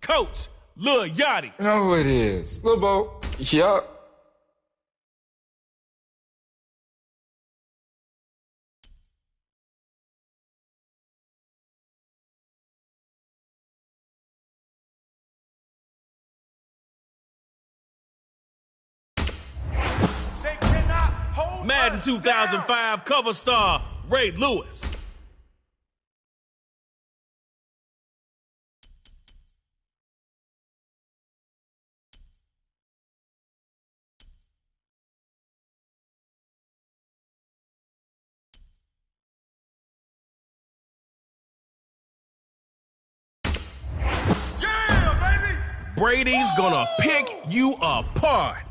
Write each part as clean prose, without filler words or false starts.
Coach, Lil Yachty. You know who it is. Lil Bo. Yup. Madden 2005 cover star, Ray Lewis. Yeah, baby! Brady's gonna pick you apart.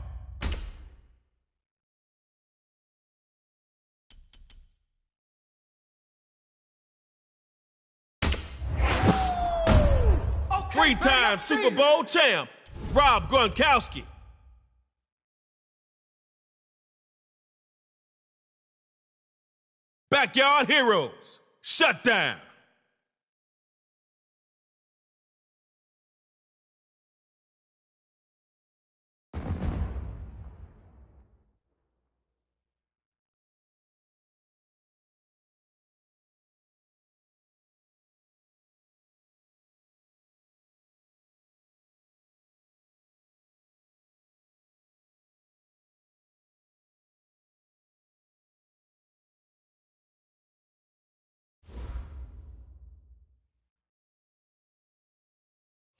Three-time Super Bowl champ, Rob Gronkowski. Backyard Heroes, Shutdown.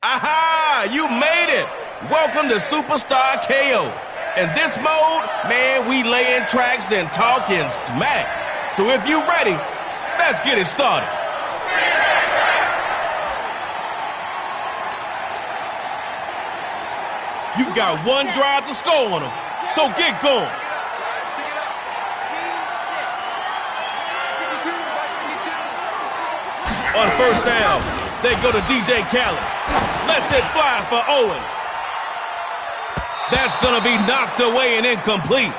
Aha! You made it! Welcome to Superstar KO. In this mode, man, we laying tracks and talking smack. So if you ready, let's get it started. You've got one drive to score on them, so get going. On first down, they go to DJ Khaled. Let's it fly for Owens. That's gonna be knocked away and incomplete.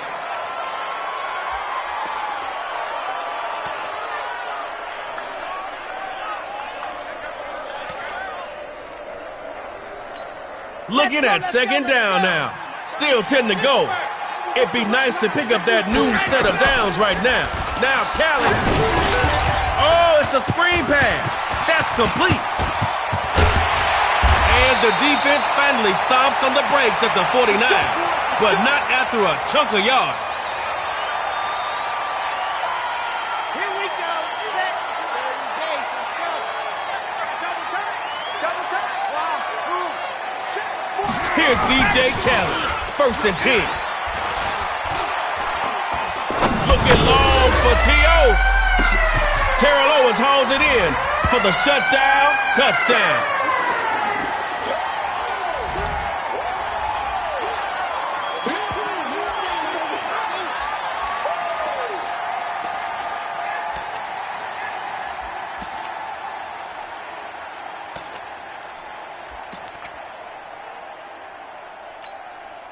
Looking at second down now. Still 10 to go. It'd be nice to pick up that new set of downs right now. Now Khaled. Oh, it's a screen pass. That's complete. And the defense finally stomps on the brakes at the 49, but not after a chunk of yards. Here we go. Set. Base. Let's go. Double turn. Double turn. Wow. Boom. Check. Here's DJ Khaled. First and 10. Looking long for T.O. Terrell Owens hauls it in for the shutdown touchdown.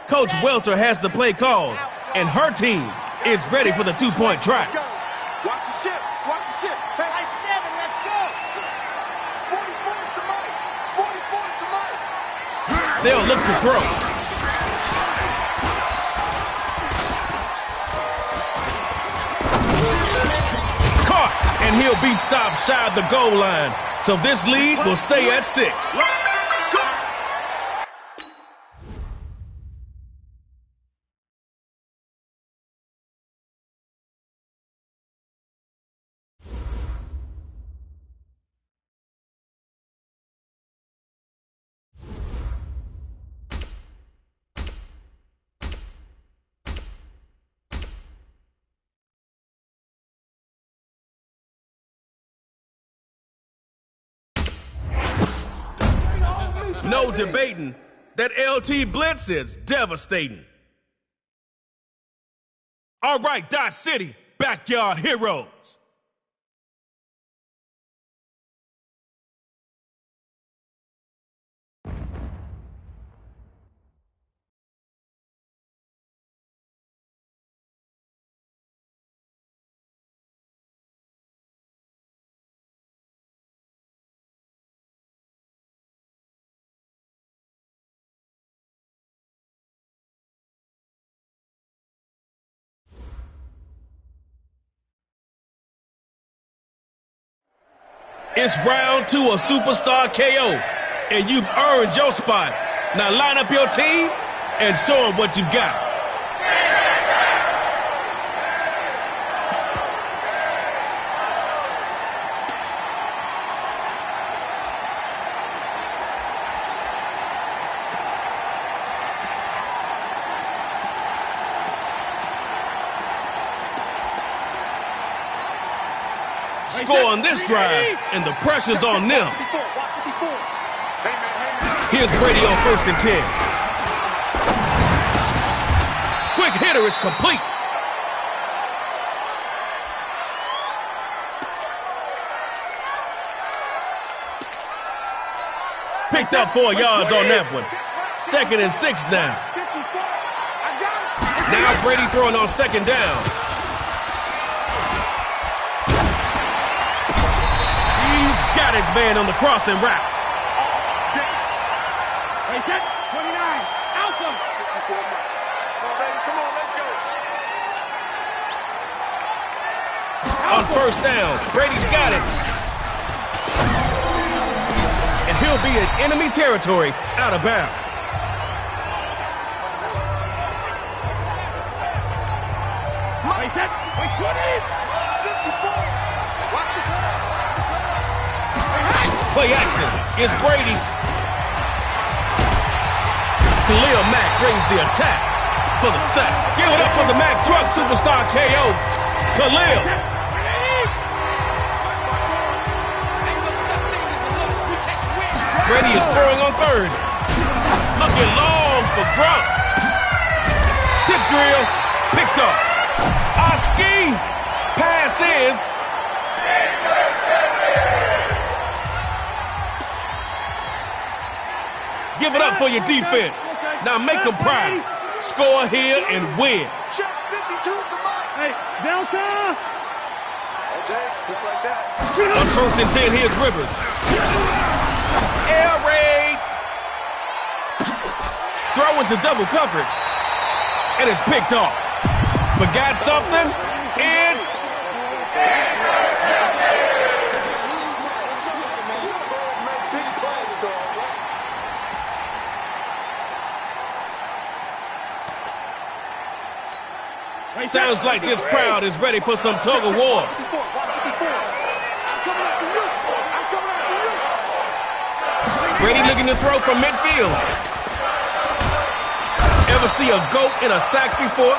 Coach Welter has the play called, and her team is ready for the two-point try. Watch the ship. Watch the ship. Hey, I 7. Let's go. 44's the mic. 44's the mic. They'll look to throw. Caught, and he'll be stopped shy of the goal line. So this lead will stay at 6. No debating that LT blitz is devastating. All right, Dot City, Backyard Heroes. It's round 2 of Superstar KO, and you've earned your spot. Now line up your team and show them what you've got. Score on this drive, and the pressure's on them. Here's Brady on 1st and 10. Quick hitter is complete. Picked up 4 yards on that one. 2nd and 6 now. Now Brady throwing on 2nd down. Got his man on the crossing route. Hey, set, 29, Alpha. Come on, let's go. On 1st down, Brady's got it. And he'll be in enemy territory, out of bounds. Hey, set, 20, 54. Watch the turn. Play action. It's Brady. Khalil Mack brings the attack for the sack. Give it up for the Mack Truck Superstar KO. Khalil. Brady is throwing on 3rd. Looking long for Grunt. Tip drill. Picked up. Oski. Pass is. Give it up for your defense. Now make them proud. Score here and win. Check 52 to Mike. Hey, Delta. Okay, just like that. On 1st and 10, here's Rivers. Air raid. Throw into double coverage. And it's picked off. Forgot something? It's... Sounds like this crowd is ready for some tug of war. Brady looking to throw from midfield. Ever see a goat in a sack before?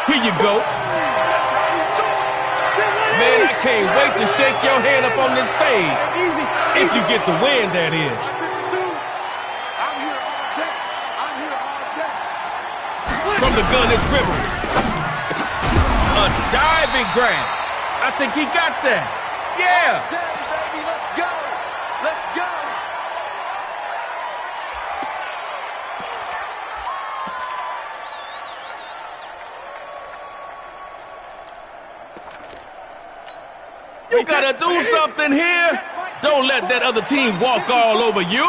Here you go. Man, I can't wait to shake your hand up on this stage. If you get the win, that is. From the gun, it's Rivers. A diving grab. I think he got that. Yeah. Let's go. Let's go. You gotta do something here. Don't let that other team walk all over you.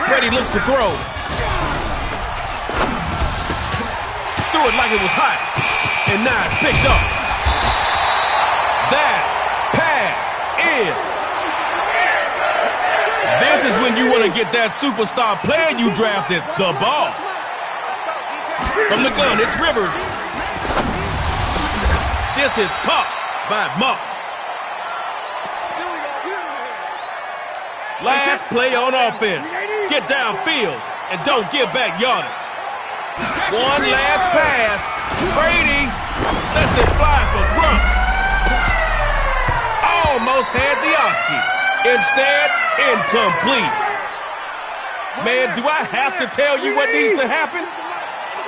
Brady looks to throw. Threw it like it was hot, and now it's picked up. That pass is. This is when you want to get that superstar player you drafted the ball. From the gun, it's Rivers. This is caught by Moss. Last play on offense. Get downfield and don't give back yardage. One last pass. Brady lets it fly for Grunt. Almost had the Oski. Instead, incomplete. Man, do I have to tell you what needs to happen?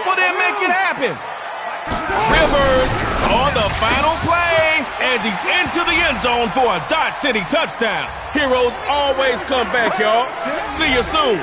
Well, then make it happen. Rivers on the final play, and he's into the end zone for a Dodge City touchdown. Heroes always come back, y'all. See you soon.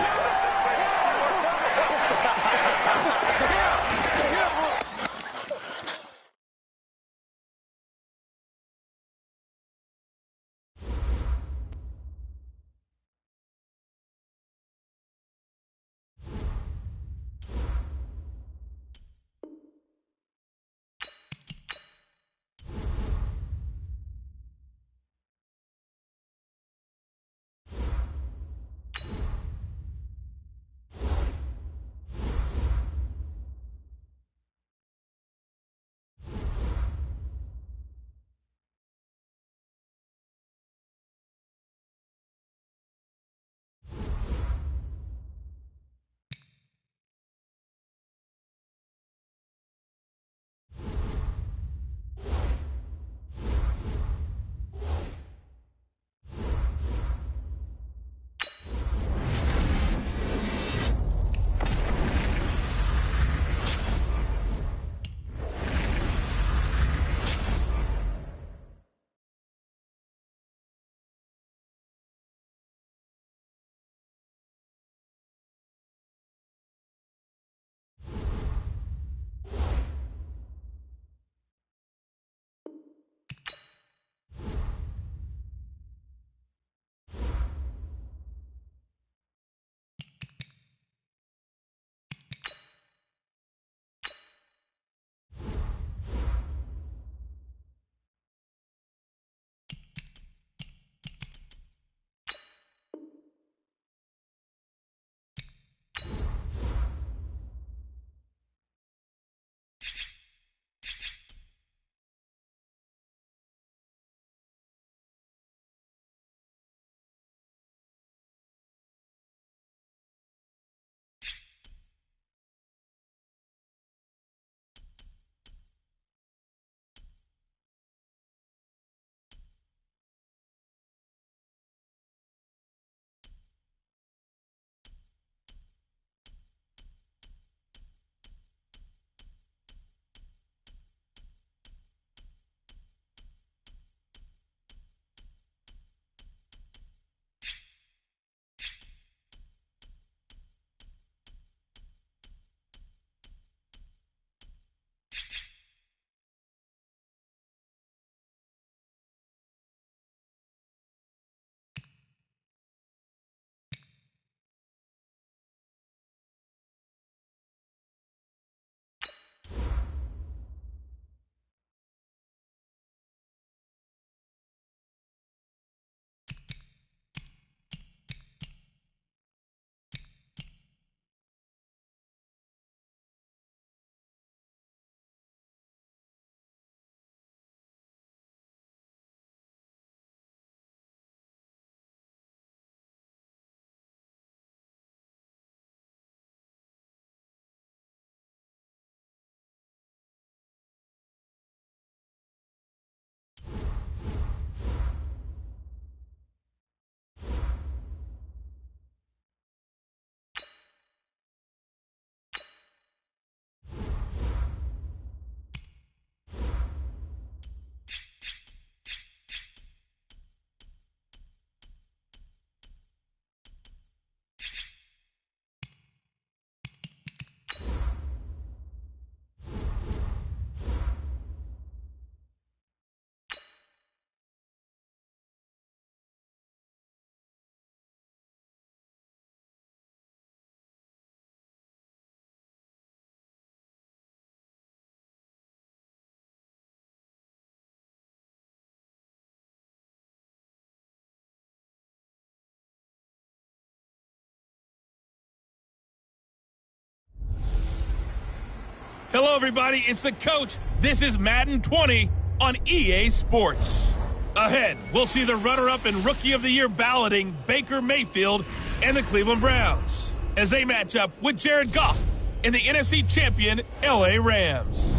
Hello, everybody. It's the coach. This is Madden 20 on EA Sports. Ahead, we'll see the runner-up and Rookie of the Year balloting Baker Mayfield and the Cleveland Browns as they match up with Jared Goff and the NFC champion LA Rams.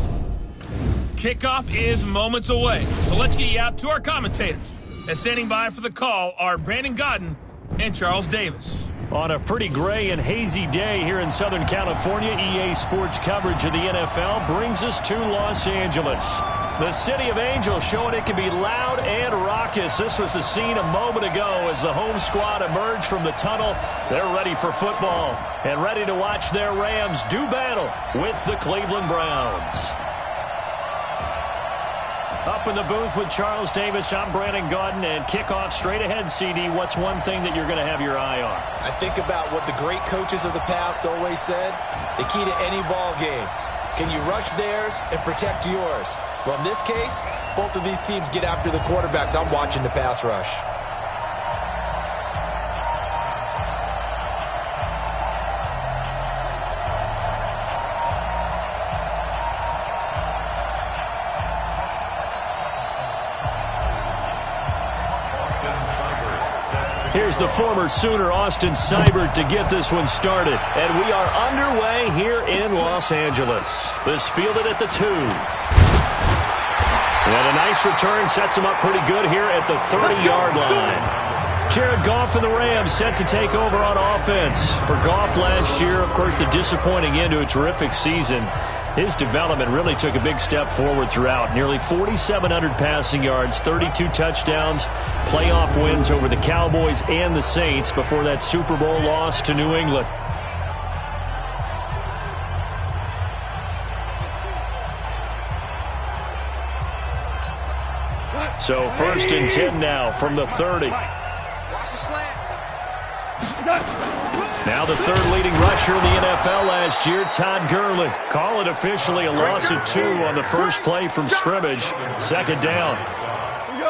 Kickoff is moments away, so let's get you out to our commentators. As standing by for the call are Brandon Godden and Charles Davis. On a pretty gray and hazy day here in Southern California, EA Sports coverage of the NFL brings us to Los Angeles. The City of Angels showing it can be loud and raucous. This was the scene a moment ago as the home squad emerged from the tunnel. They're ready for football and ready to watch their Rams do battle with the Cleveland Browns. Up in the booth with Charles Davis, I'm Brandon Godden, and kickoff straight ahead, CD. What's one thing that you're going to have your eye on? I think about what the great coaches of the past always said. The key to any ball game. Can you rush theirs and protect yours? Well, in this case, both of these teams get after the quarterbacks. I'm watching the pass rush. Here's the former Sooner, Austin Seibert, to get this one started. And we are underway here in Los Angeles. This fielded at the 2. And a nice return sets him up pretty good here at the 30-yard line. Jared Goff and the Rams set to take over on offense. For Goff last year, of course, the disappointing end to a terrific season. His development really took a big step forward throughout. Nearly 4,700 passing yards, 32 touchdowns, playoff wins over the Cowboys and the Saints before that Super Bowl loss to New England. So 1st and 10 now from the 30. Now the third leading rusher in the NFL last year, Todd Gurley. Call it officially a loss of 2 on the first play from scrimmage. 2nd down.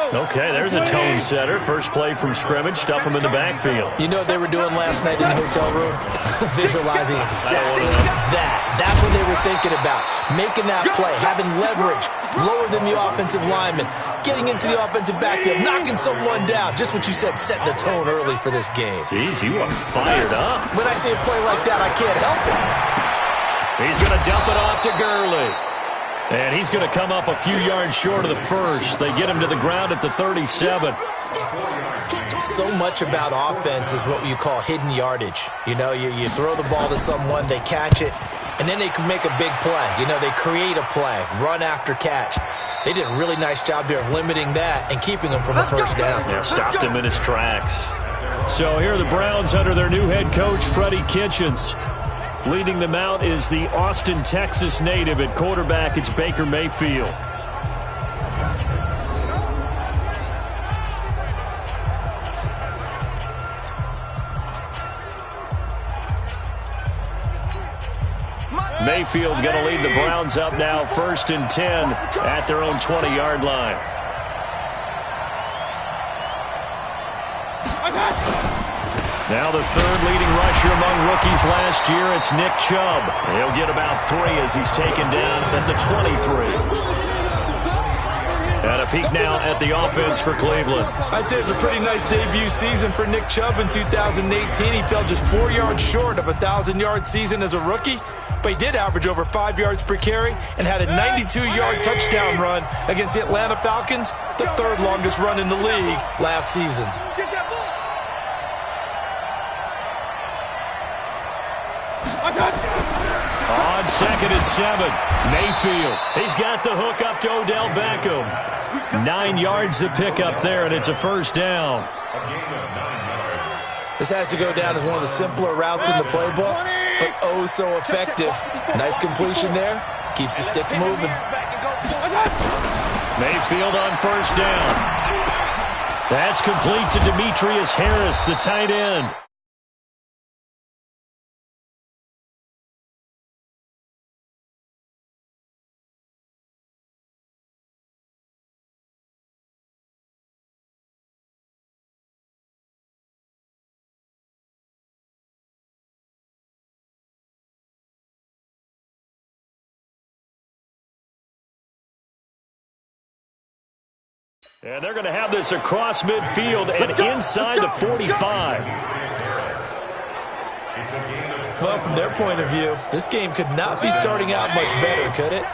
Okay, there's a tone setter. First play from scrimmage, stuff him in the backfield. You know what they were doing last night in the hotel room? Visualizing exactly that. That's what they were thinking about. Making that play, having leverage, lower than the offensive lineman, getting into the offensive backfield, knocking someone down. Just what you said, setting the tone early for this game. Jeez, you are fired up. When I see a play like that, I can't help it. He's going to dump it off to Gurley. And he's going to come up a few yards short of the first. They get him to the ground at the 37. So much about offense is what you call hidden yardage. You know, you throw the ball to someone, they catch it, and then they can make a big play. You know, they create a play, run after catch. They did a really nice job there of limiting that and keeping him from a first down. Yeah, stopped him in his tracks. So here are the Browns under their new head coach, Freddie Kitchens. Leading them out is the Austin, Texas native. At quarterback, it's Baker Mayfield. Mayfield going to lead the Browns up now, 1st and 10 at their own 20-yard line. Now the third leading rusher among rookies last year, it's Nick Chubb. He'll get about 3 as he's taken down at the 23. And a peek now at the offense for Cleveland. I'd say it's a pretty nice debut season for Nick Chubb in 2018. He fell just 4 yards short of a 1,000-yard season as a rookie, but he did average over 5 yards per carry and had a 92-yard touchdown run against the Atlanta Falcons, the 3rd longest run in the league last season. On 2nd and 7, Mayfield. He's got the hook up to Odell Beckham. 9 yards to pick up there, and it's a first down. This has to go down as one of the simpler routes in the playbook, but oh so effective. Nice completion there. Keeps the sticks moving. Mayfield on first down. That's complete to Demetrius Harris, the tight end. And they're going to have this across midfield and inside the 45. Well, from their point of view, this game could not be starting out much better, could it?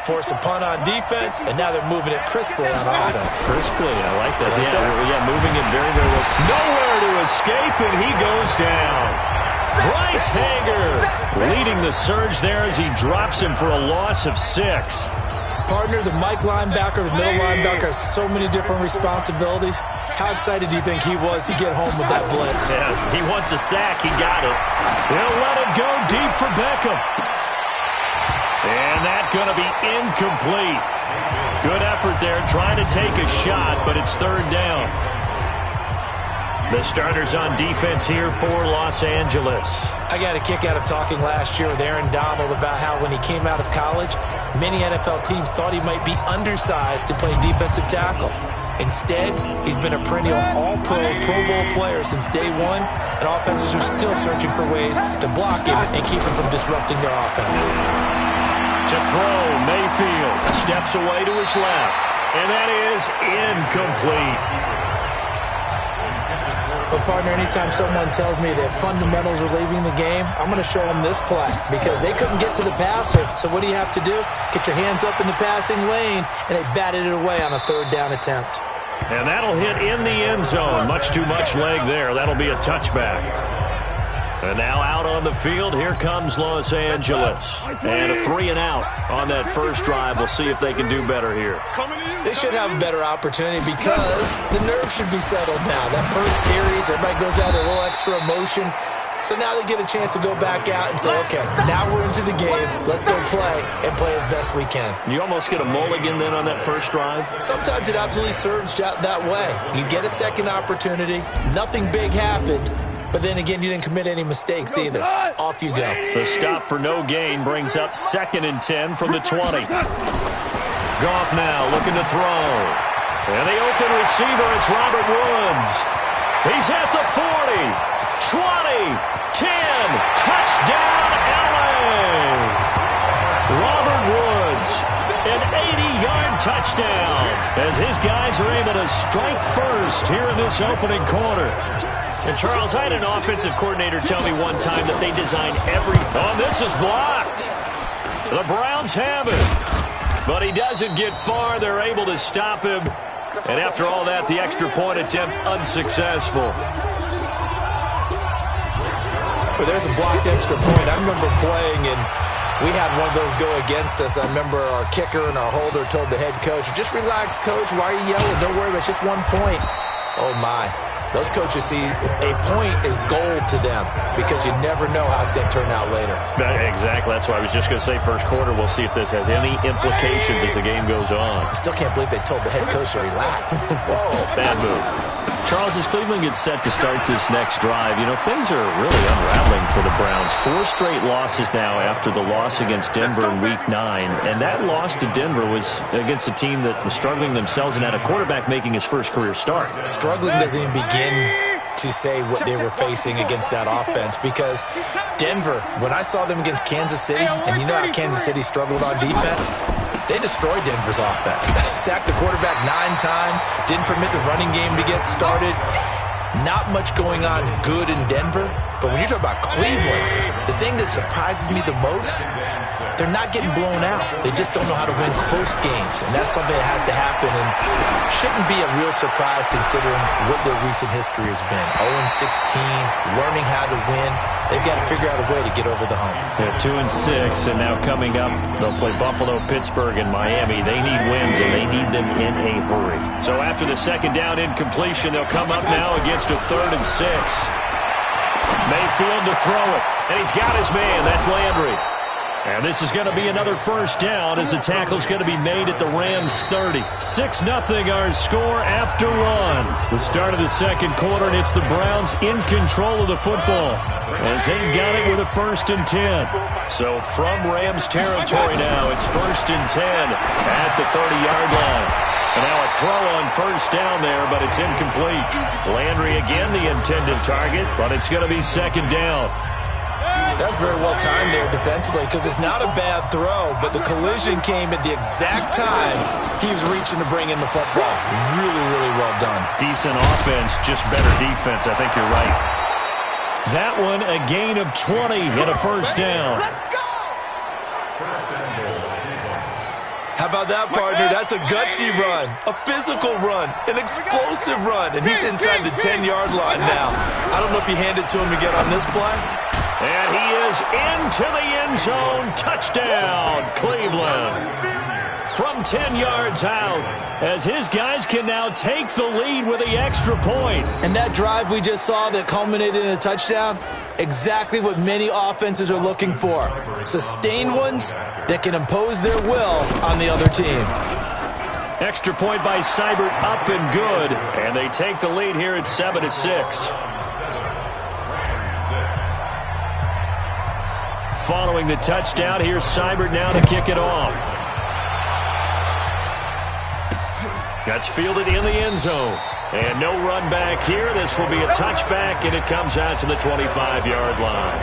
Force a punt on defense, and now they're moving it crisply on offense. Crisply, I like that. Yeah, moving it very, very well. Nowhere to escape, and he goes down. Bryce Hager leading the surge there as he drops him for a loss of 6. Partner, the Mike linebacker, the middle linebacker has so many different responsibilities. How excited do you think he was to get home with that blitz? Yeah, he wants a sack. He got it. He'll let it go deep for Beckham. And that's going to be incomplete. Good effort there trying to take a shot, but it's third down. The starters on defense here for Los Angeles. I got a kick out of talking last year with Aaron Donald about how when he came out of college, many NFL teams thought he might be undersized to play defensive tackle. Instead, he's been a perennial all-pro, Pro Bowl player since day one, and offenses are still searching for ways to block him and keep him from disrupting their offense. To throw, Mayfield steps away to his left, and that is incomplete. But, partner, anytime someone tells me that fundamentals are leaving the game, I'm going to show them this play because they couldn't get to the passer. So what do you have to do? Get your hands up in the passing lane, and they batted it away on a third down attempt. And that'll hit in the end zone. Much too much leg there. That'll be a touchback. And now out on the field, here comes Los Angeles. And a 3-and-out on that first drive. We'll see if they can do better here. They should have a better opportunity because the nerves should be settled now. That first series, everybody goes out a little extra emotion. So now they get a chance to go back out and say, okay, now we're into the game. Let's go play and play as best we can. You almost get a mulligan then on that first drive? Sometimes it absolutely serves that way. You get a second opportunity. Nothing big happened. But then again, you didn't commit any mistakes either. Off you go. The stop for no gain brings up 2nd and 10 from the 20. Goff now looking to throw. And the open receiver, it's Robert Woods. He's at the 40, 20, 10. Touchdown, LA. Robert Woods, an 80-yard touchdown as his guys are able to strike first here in this opening quarter. And, Charles, I had an offensive coordinator tell me one time that they design every... Oh, this is blocked. The Browns have it. But he doesn't get far. They're able to stop him. And after all that, the extra point attempt unsuccessful. Well, there's a blocked extra point. I remember playing, and we had one of those go against us. I remember our kicker and our holder told the head coach, just relax, coach. Why are you yelling? Don't worry, it's just 1 point. Oh, my. Those coaches see a point is gold to them because you never know how it's going to turn out later. Exactly. That's why I was just going to say first quarter. We'll see if this has any implications as the game goes on. I still can't believe they told the head coach to relax. Whoa. Bad move. Charles, as Cleveland gets set to start this next drive, you know, things are really unraveling for the Browns. 4 straight losses now after the loss against Denver in Week 9. And that loss to Denver was against a team that was struggling themselves and had a quarterback making his first career start. Struggling doesn't even begin to say what they were facing against that offense because Denver, when I saw them against Kansas City, and you know how Kansas City struggled on defense, they destroyed Denver's offense. Sacked the quarterback 9 times, didn't permit the running game to get started. Not much going on good in Denver, but when you talk about Cleveland, the thing that surprises me the most, they're not getting blown out. They just don't know how to win close games, and that's something that has to happen and shouldn't be a real surprise considering what their recent history has been. 0-16, learning how to win. They've got to figure out a way to get over the hump. They're 2-6, and now coming up, they'll play Buffalo, Pittsburgh, and Miami. They need wins, and they need them in a hurry. So after the second down incompletion, they'll come up now against a 3rd and 6. Mayfield to throw it, and he's got his man. That's Landry. And this is going to be another first down as the tackle's going to be made at the Rams 30. 6-0 our score after 1. The start of the second quarter, and it's the Browns in control of the football as they've got it with a 1st and 10. So from Rams territory now, it's 1st and 10 at the 30-yard line. And now a throw on first down there, but it's incomplete. Landry again the intended target, but it's going to be 2nd down. That's very well timed there defensively because it's not a bad throw, but the collision came at the exact time he was reaching to bring in the football. Really, really well done. Decent offense, just better defense. I think you're right. That one, a gain of 20 and a first down. How about that, partner? That's a gutsy run, a physical run, an explosive run, and he's inside the 10-yard line now. I don't know if you hand it to him again on this play. And he is into the end zone. Touchdown, Cleveland. From 10 yards out, as his guys can now take the lead with the extra point. And that drive we just saw that culminated in a touchdown, exactly what many offenses are looking for. Sustained ones that can impose their will on the other team. Extra point by Seibert, up and good. And they take the lead here at 7-6. Following the touchdown, here's Seibert now to kick it off. That's fielded in the end zone. And no run back here. This will be a touchback, and it comes out to the 25-yard line.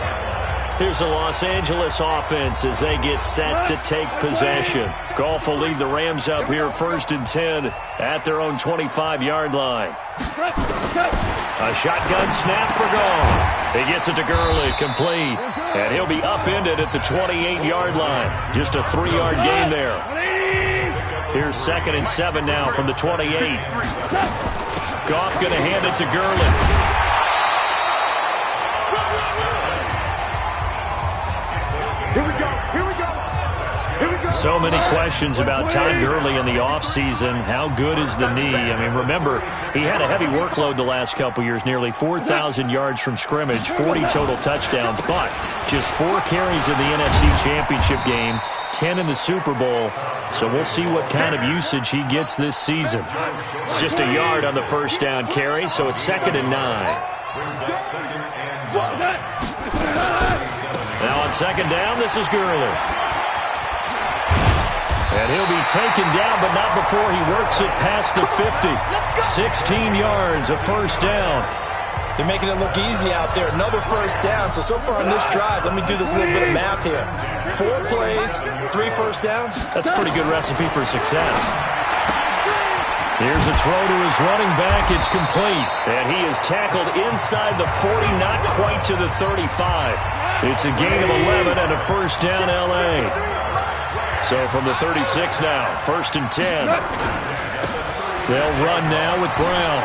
Here's the Los Angeles offense as they get set to take possession. Goff will lead the Rams up here 1st and 10 at their own 25-yard line. A shotgun snap for Goff. He gets it to Gurley, complete. And he'll be upended at the 28-yard line. Just a 3-yard gain there. Here's 2nd and 7 now from the 28. Goff going to hand it to Gurley. Here we go. Here we go. Here we go. So many questions about Todd Gurley in the offseason. How good is the knee? I mean, remember, he had a heavy workload the last couple years, nearly 4,000 yards from scrimmage, 40 total touchdowns, but just 4 carries in the NFC Championship game, 10 in the Super Bowl. So we'll see what kind of usage he gets this season. Just a yard on the first down carry, so it's 2nd and 9. Now on 2nd down, this is Gurley. And he'll be taken down, but not before he works it past the 50. 16 yards, a first down. They're making it look easy out there. Another first down. So far on this drive, let me do this little bit of math here. 4 plays, 3 first downs. That's a pretty good recipe for success. Here's a throw to his running back. It's complete. And he is tackled inside the 40, not quite to the 35. It's a gain of 11 and a first down L.A. So from the 36 now, 1st and 10. They'll run now with Brown.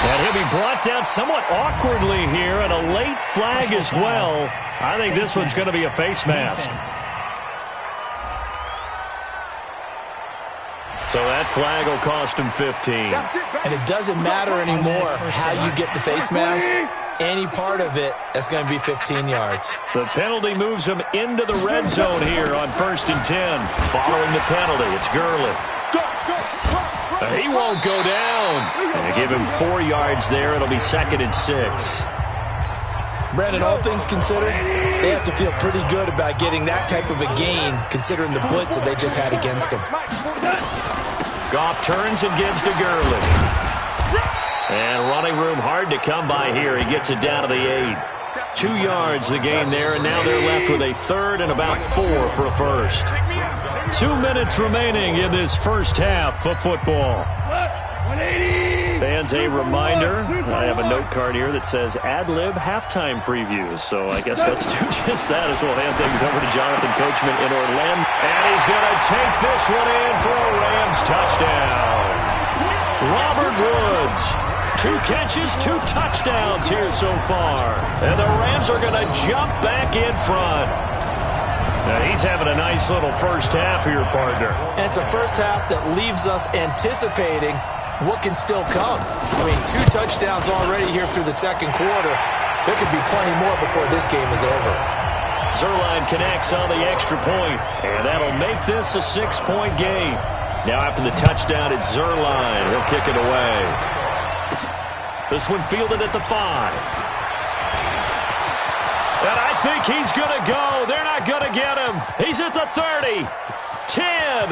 And he'll be brought down somewhat awkwardly here, and a late flag as well. I think this one's going to be a face mask. So that flag will cost him 15. And it doesn't matter anymore how you get the face mask. Any part of it, that's going to be 15 yards. The penalty moves him into the red zone here on 1st and 10. Following the penalty, it's Gurley. He won't go down. And they give him 4 yards there. It'll be 2nd and 6. Brandon, all things considered, they have to feel pretty good about getting that type of a gain, considering the blitz that they just had against them. Goff turns and gives to Gurley. And running room hard to come by here. He gets it down to the 8. 2 yards the gain there, and now they're left with a 3rd and about 4 for a first. 2 minutes remaining in this first half of football. Fans, a reminder, I have a note card here that says ad-lib halftime previews. So I guess let's do just that as we'll hand things over to Jonathan Coachman in Orlando. And he's going to take this one in for a Rams touchdown. Robert Woods. 2 catches, 2 touchdowns here so far. And the Rams are going to jump back in front. Now he's having a nice little first half here, partner. And it's a first half that leaves us anticipating what can still come. I mean, 2 touchdowns already here through the second quarter. There could be plenty more before this game is over. Zerline connects on the extra point, and that'll make this a 6-point game. Now after the touchdown, it's Zerline. He'll kick it away. This one fielded at the 5. And I think he's going to go. They're not going to get him. He's at the 30. 10.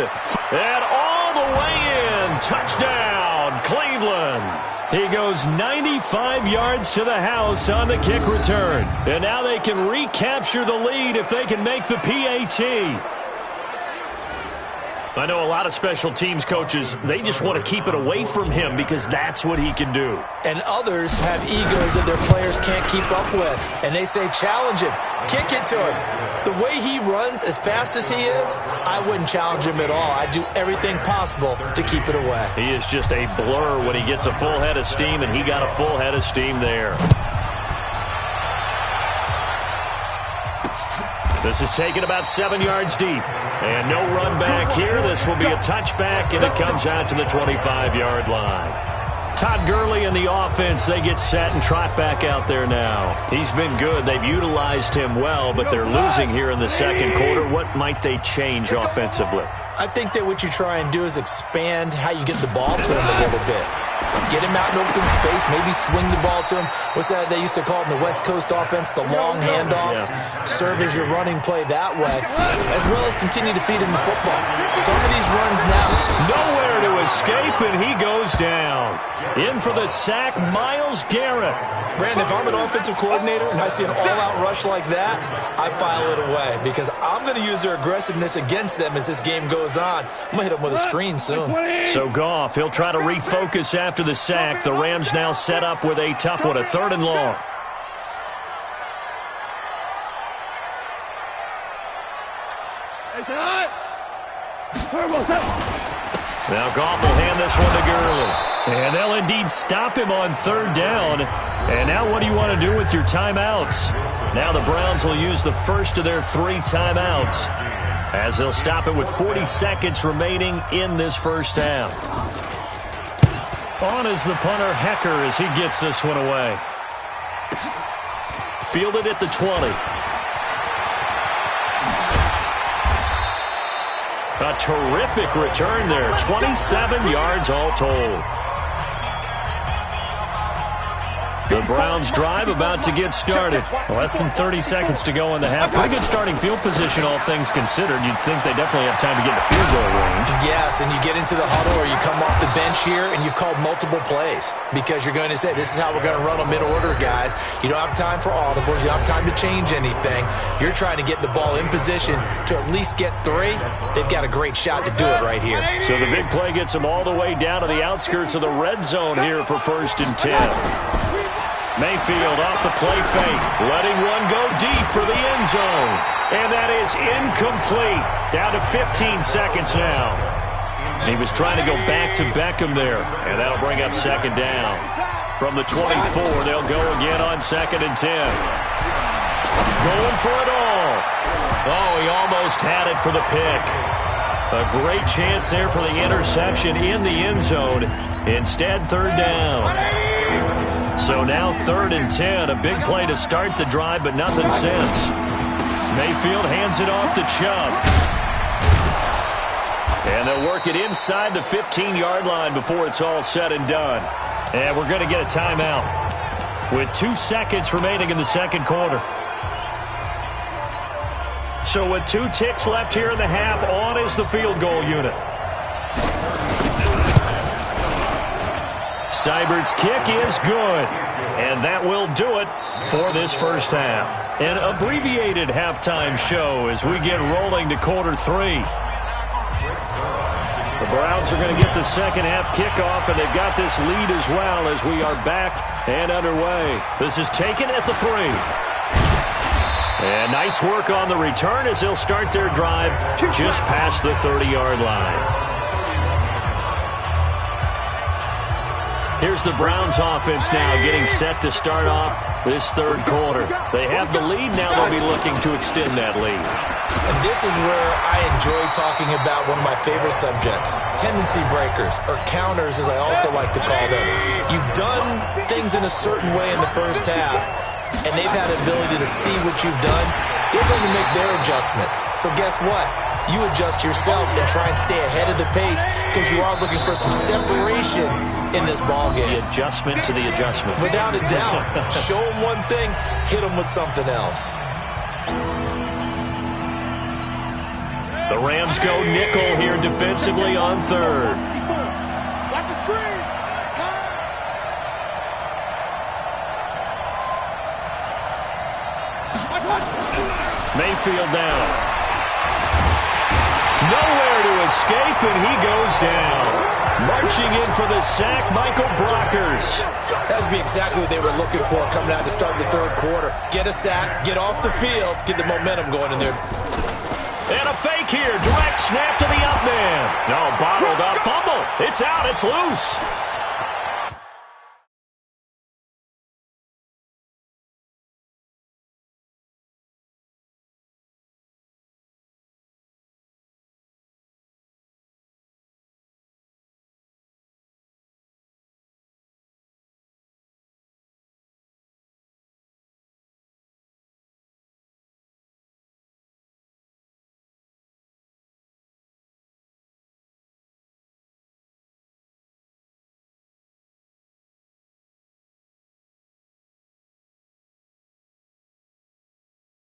And all the way in. Touchdown, Cleveland. He goes 95 yards to the house on the kick return. And now they can recapture the lead if they can make the PAT. I know a lot of special teams coaches, they just want to keep it away from him because that's what he can do. And others have egos that their players can't keep up with. And they say, challenge him, kick it to him. The way he runs as fast as he is, I wouldn't challenge him at all. I'd do everything possible to keep it away. He is just a blur when he gets a full head of steam, and he got a full head of steam there. This is taken about 7 yards deep. And no run back here. This will be a touchback, and it comes out to the 25-yard line. Todd Gurley and the offense, they get set and trot back out there now. He's been good. They've utilized him well, but they're losing here in the second quarter. What might they change offensively? I think that what you try and do is expand how you get the ball to him a little bit. Get him out in open space, maybe swing the ball to him. What's that they used to call it in the West Coast offense, the long handoff? Yeah. Serve as your running play that way, as well as continue to feed him the football. Some of these runs now. Nowhere to escape, and he goes down. In for the sack, Myles Garrett. Brandon, if I'm an offensive coordinator and I see an all-out rush like that, I file it away because I'm going to use their aggressiveness against them as this game goes on. I'm going to hit them with a screen soon. So Goff, he'll try to refocus after the sack. The Rams now set up with a tough one, a 3rd and long. Now Goff will hand this one to Gurley. And they'll indeed stop him on 3rd down. And now what do you want to do with your timeouts? Now the Browns will use the first of their 3 timeouts as they'll stop it with 40 seconds remaining in this first half. On is the punter, Hecker, as he gets this one away. Fielded at the 20. A terrific return there. 27 yards all told. The Browns drive about to get started. Less than 30 seconds to go in the half. Pretty good starting field position, all things considered. You'd think they definitely have time to get in the field goal range. Yes, and you get into the huddle or you come off the bench here and you've called multiple plays because you're going to say, this is how we're going to run them in order, guys. You don't have time for audibles. You don't have time to change anything. You're trying to get the ball in position to at least get 3. They've got a great shot to do it right here. So the big play gets them all the way down to the outskirts of the red zone here for 1st and 10. Mayfield off the play fake, letting one go deep for the end zone. And that is incomplete. Down to 15 seconds now. He was trying to go back to Beckham there, and that'll bring up 2nd down. From the 24, they'll go again on 2nd and 10. Going for it all. Oh, he almost had it for the pick. A great chance there for the interception in the end zone. Instead, 3rd down. So now 3rd and 10, a big play to start the drive, but nothing since. Mayfield hands it off to Chubb. And they'll work it inside the 15-yard line before it's all said and done. And we're going to get a timeout with 2 seconds remaining in the second quarter. So with 2 ticks left here in the half, on is the field goal unit. Seibert's kick is good, and that will do it for this first half. An abbreviated halftime show as we get rolling to quarter 3. The Browns are going to get the second half kickoff, and they've got this lead as well as we are back and underway. This is taken at the 3. And nice work on the return as they'll start their drive just past the 30-yard line. Here's the Browns offense now getting set to start off this 3rd quarter. They have the lead now. They'll be looking to extend that lead. And this is where I enjoy talking about one of my favorite subjects, tendency breakers, or counters as I also like to call them. You've done things in a certain way in the first half, and they've had the ability to see what you've done. They're going to make their adjustments. So guess what? You adjust yourself and try and stay ahead of the pace because you are looking for some separation in this ball game. The adjustment to the adjustment. Without a doubt. Show them one thing, hit them with something else. The Rams go nickel here defensively on 3rd. Watch the screen. Pass. Mayfield down. Nowhere to escape, and he goes down. Marching in for the sack, Michael Brockers. That would be exactly what they were looking for coming out to start the third quarter. Get a sack, get off the field, get the momentum going in there. And a fake here. Direct snap to the up man. No, bottled up. Fumble. It's out. It's loose.